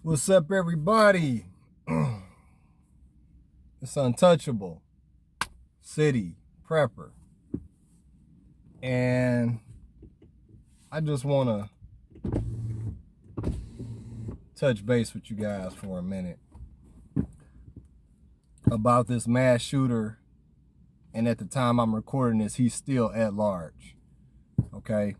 What's up, everybody? It's Untouchable City Prepper, and I just want to touch base with you guys for a minute about this mass shooter. And at the time I'm recording this, he's still at large. Okay.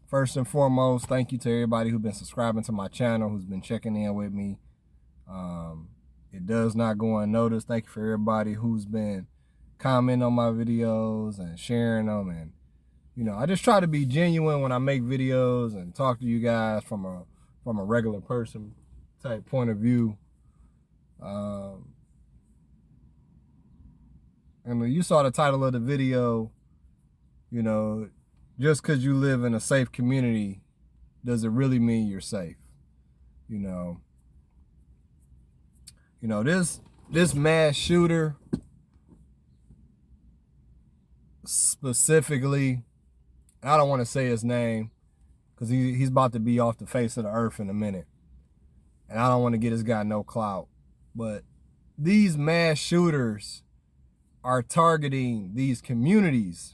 First and foremost, thank you to everybody who's been subscribing to my channel, who's been checking in with me. It does not go unnoticed. Thank you for everybody who's been commenting on my videos and sharing them. And, I just try to be genuine when I make videos and talk to you guys from a regular person type point of view. And you saw the title of the video, just because you live in a safe community, does it really mean you're safe? This mass shooter specifically, I don't want to say his name because he's about to be off the face of the earth in a minute. And I don't want to get this guy no clout. But these mass shooters are targeting these communities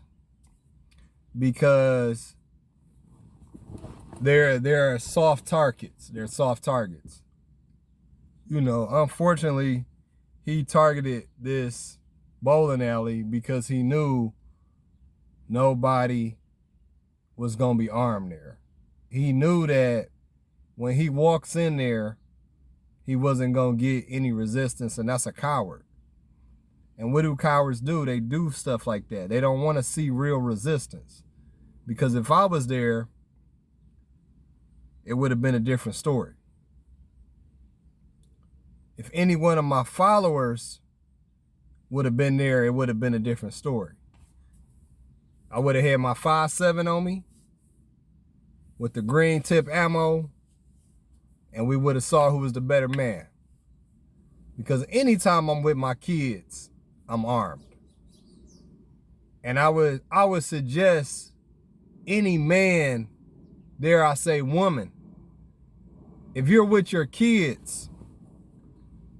because they're soft targets. They're soft targets. Unfortunately, he targeted this bowling alley because he knew nobody was going to be armed there. He knew that when he walks in there, he wasn't going to get any resistance, and that's a coward. And what do cowards do? They do stuff like that. They don't want to see real resistance. Because if I was there, it would have been a different story. If any one of my followers would have been there, it would have been a different story. I would have had my 5.7 on me with the green tip ammo, and we would have saw who was the better man. Because anytime I'm with my kids, I'm armed. And I would suggest any man, dare I say woman, if you're with your kids,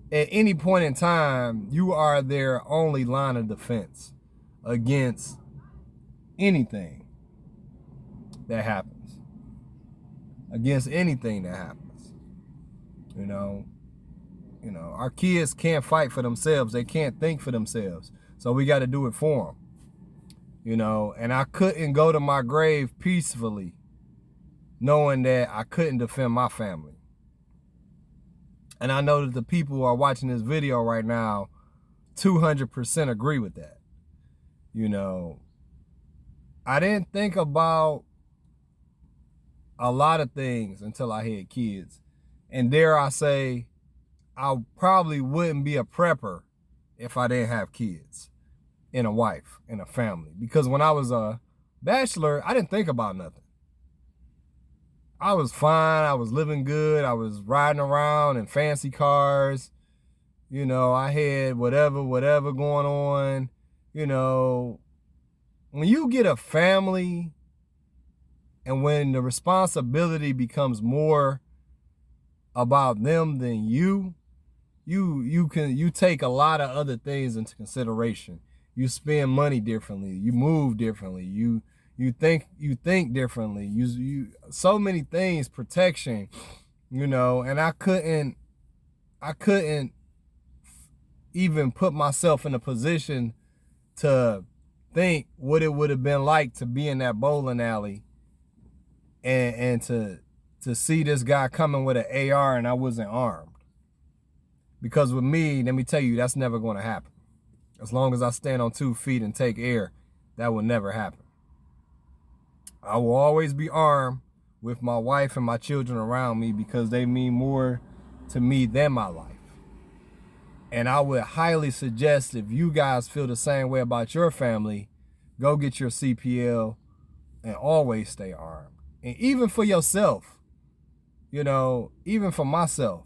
at any point in time, you are their only line of defense against anything that happens. Against anything that happens. Our kids can't fight for themselves. They can't think for themselves. So we got to do it for them. And I couldn't go to my grave peacefully knowing that I couldn't defend my family. And I know that the people who are watching this video right now 200% agree with that. I didn't think about a lot of things until I had kids. And dare I say, I probably wouldn't be a prepper if I didn't have kids and a wife and a family. Because when I was a bachelor, I didn't think about nothing. I was fine. I was living good. I was riding around in fancy cars. I had whatever going on. When you get a family and when the responsibility becomes more about them than you take a lot of other things into consideration. You spend money differently. You move differently. You think differently. You so many things, protection, and I couldn't even put myself in a position to think what it would have been like to be in that bowling alley and to see this guy coming with an AR and I wasn't armed. Because with me, let me tell you, that's never going to happen. As long as I stand on 2 feet and take air, that will never happen. I will always be armed with my wife and my children around me because they mean more to me than my life. And I would highly suggest, if you guys feel the same way about your family, go get your CPL and always stay armed. And even for yourself, even for myself,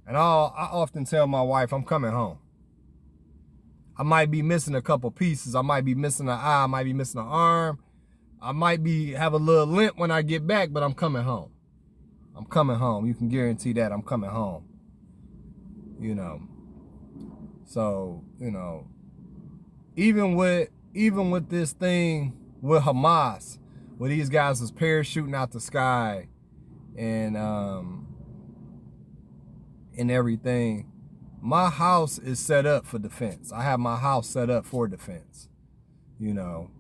and I often tell my wife, I'm coming home. I might be missing a couple pieces. I might be missing an eye. I might be missing an arm. I might have a little limp when I get back, but I'm coming home. I'm coming home. You can guarantee that I'm coming home. You know. So, you know, even with this thing with Hamas, where these guys was parachuting out the sky and everything, my house is set up for defense. I have my house set up for defense. You know,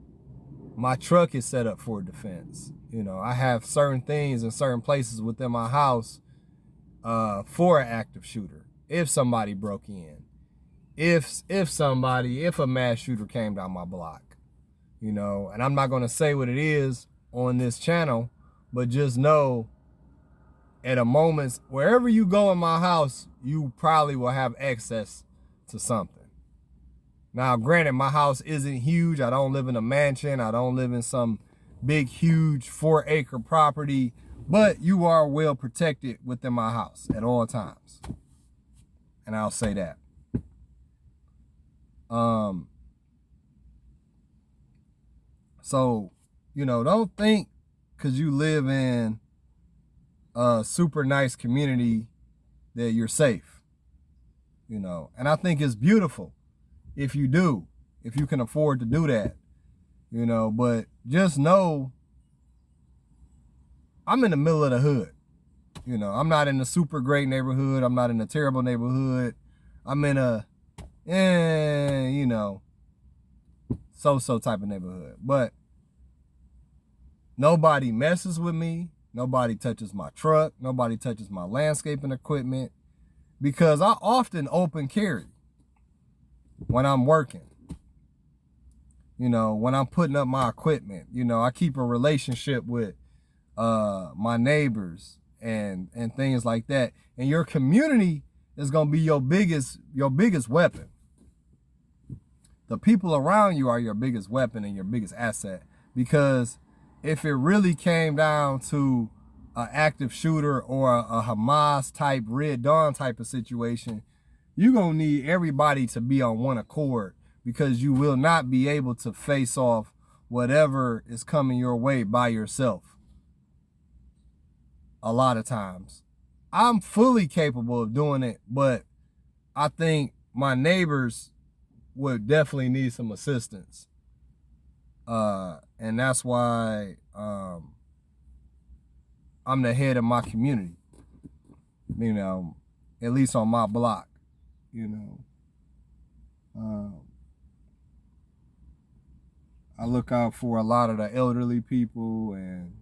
my truck is set up for defense. You know, I have certain things in certain places within my house for an active shooter. If somebody broke in, if a mass shooter came down my block, you know, and I'm not going to say what it is on this channel, but just know at a moment, wherever you go in my house, you probably will have access to something. Now, granted, my house isn't huge. I don't live in a mansion. I don't live in some big, huge 4-acre property, but you are well protected within my house at all times. And I'll say that. So, you know, don't think because you live in a super nice community that you're safe, you know. And I think it's beautiful if you can afford to do that, you know. But just know I'm in the middle of the hood. You know, I'm not in a super great neighborhood. I'm not in a terrible neighborhood. I'm in a, you know, so-so type of neighborhood. But nobody messes with me. Nobody touches my truck. Nobody touches my landscaping equipment, because I often open carry when I'm working. You know, when I'm putting up my equipment, you know, I keep a relationship with my neighbors and things like that. And your community is going to be your biggest weapon. The people around you are your biggest weapon and your biggest asset, because if it really came down to an active shooter or a Hamas type, Red Dawn type of situation, you're going to need everybody to be on one accord, because you will not be able to face off whatever is coming your way by yourself. A lot of times. I'm fully capable of doing it, but I think my neighbors would definitely need some assistance. And that's why I'm the head of my community, you know, at least on my block, you know. I look out for a lot of the elderly people, and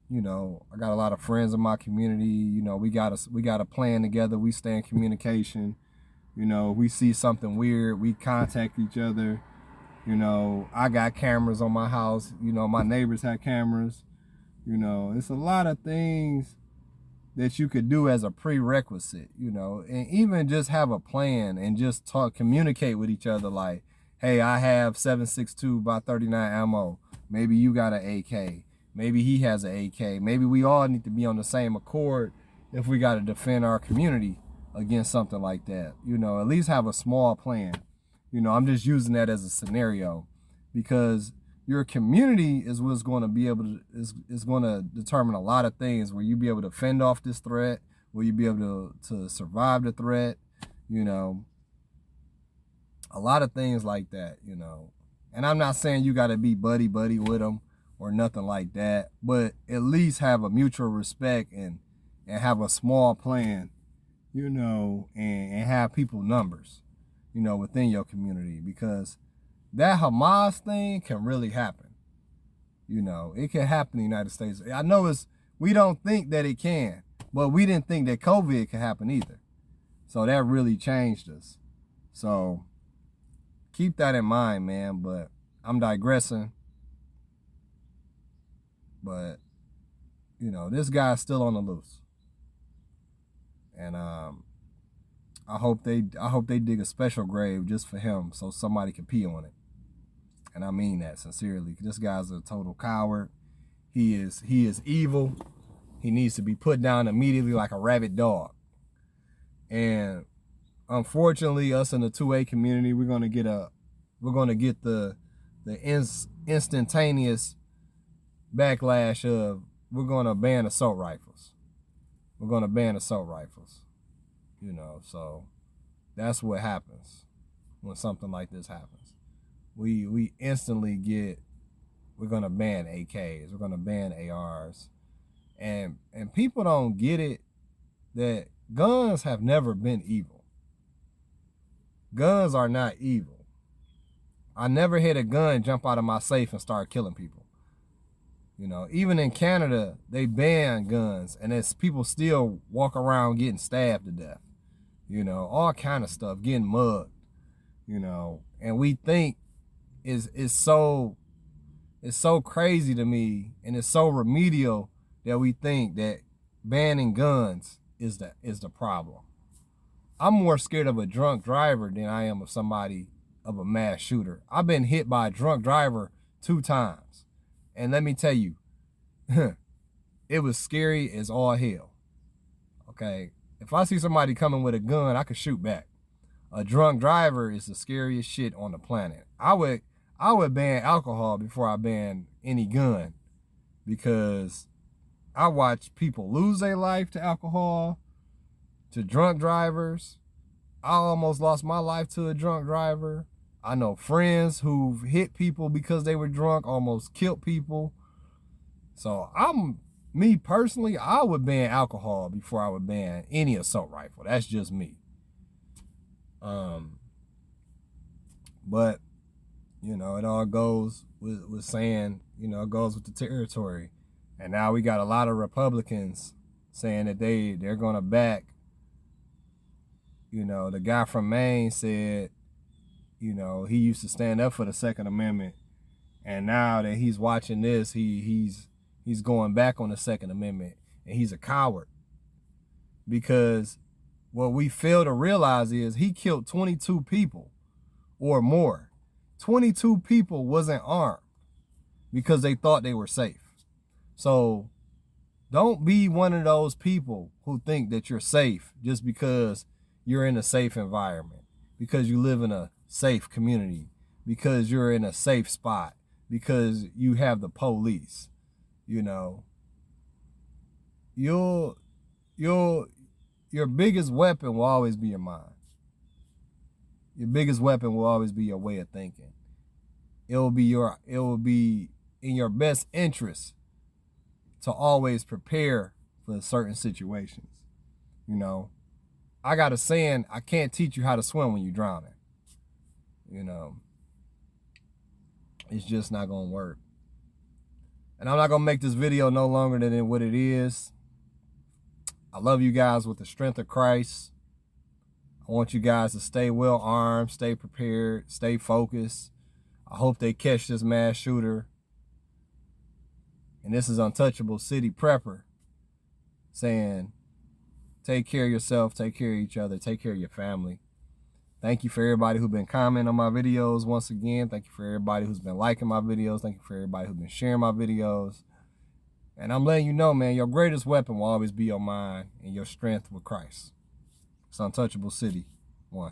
you know, I got a lot of friends in my community. You know, we got a plan together. We stay in communication. You know, we see something weird, we contact each other. You know, I got cameras on my house. You know, my neighbors have cameras. You know, it's a lot of things that you could do as a prerequisite, you know, and even just have a plan and just communicate with each other like, hey, I have 7.62 by 39 ammo. Maybe you got an AK. Maybe he has an AK. Maybe we all need to be on the same accord if we got to defend our community against something like that. You know, at least have a small plan. You know, I'm just using that as a scenario, because your community is what's going to be able to, is going to determine a lot of things. Will you be able to fend off this threat? Will you be able to survive the threat? You know, a lot of things like that, you know. And I'm not saying you got to be buddy with them or nothing like that, but at least have a mutual respect and have a small plan, you know, and have people numbers, you know, within your community, because that Hamas thing can really happen. You know, it can happen in the United States. I know we don't think that it can, but we didn't think that COVID could happen either. So that really changed us. So keep that in mind, man. But I'm digressing. But, you know, this guy's still on the loose. And I hope they dig a special grave just for him so somebody can pee on it. And I mean that sincerely. This guy's a total coward. He is evil. He needs to be put down immediately like a rabid dog. And unfortunately, us in the 2A community, we're gonna get the instantaneous backlash of, we're going to ban assault rifles. We're going to ban assault rifles. You know, so that's what happens when something like this happens. We instantly get, we're going to ban AKs. We're going to ban ARs. And people don't get it that guns have never been evil. Guns are not evil. I never had a gun jump out of my safe and start killing people. You know, even in Canada, they ban guns, and it's people still walk around getting stabbed to death. You know, all kind of stuff, getting mugged. You know, and we think it's so crazy to me, and it's so remedial that we think that banning guns is the problem. I'm more scared of a drunk driver than I am of a mass shooter. I've been hit by a drunk driver 2 times. And let me tell you, it was scary as all hell. Okay? If I see somebody coming with a gun, I could shoot back. A drunk driver is the scariest shit on the planet. I would ban alcohol before I ban any gun, because I watch people lose their life to alcohol, to drunk drivers. I almost lost my life to a drunk driver. I know friends who've hit people because they were drunk, almost killed people. So me personally, I would ban alcohol before I would ban any assault rifle. That's just me. But, you know, it all goes with saying, you know, it goes with the territory. And now we got a lot of Republicans saying that they're going to back. You know, the guy from Maine said, you know, he used to stand up for the Second Amendment, and now that he's watching this, he's going back on the Second Amendment, and he's a coward. Because what we fail to realize is he killed 22 people or more. 22 people wasn't armed because they thought they were safe. So don't be one of those people who think that you're safe just because you're in a safe environment, because you live in a safe community, because you're in a safe spot, because you have the police. You know, your biggest weapon will always be your mind. Your biggest weapon will always be your way of thinking. It will be in your best interest to always prepare for certain situations. You know, I got a saying, I can't teach you how to swim when you're drowning. You know, it's just not gonna work. And I'm not gonna make this video no longer than what it is. I love you guys with the strength of Christ. I want you guys to stay well armed, stay prepared, stay focused. I hope they catch this mass shooter. And this is Untouchable City Prepper saying, take care of yourself, take care of each other, take care of your family. Thank you for everybody who's been commenting on my videos once again. Thank you for everybody who's been liking my videos. Thank you for everybody who's been sharing my videos. And I'm letting you know, man, your greatest weapon will always be your mind and your strength with Christ. It's Untouchable City 1.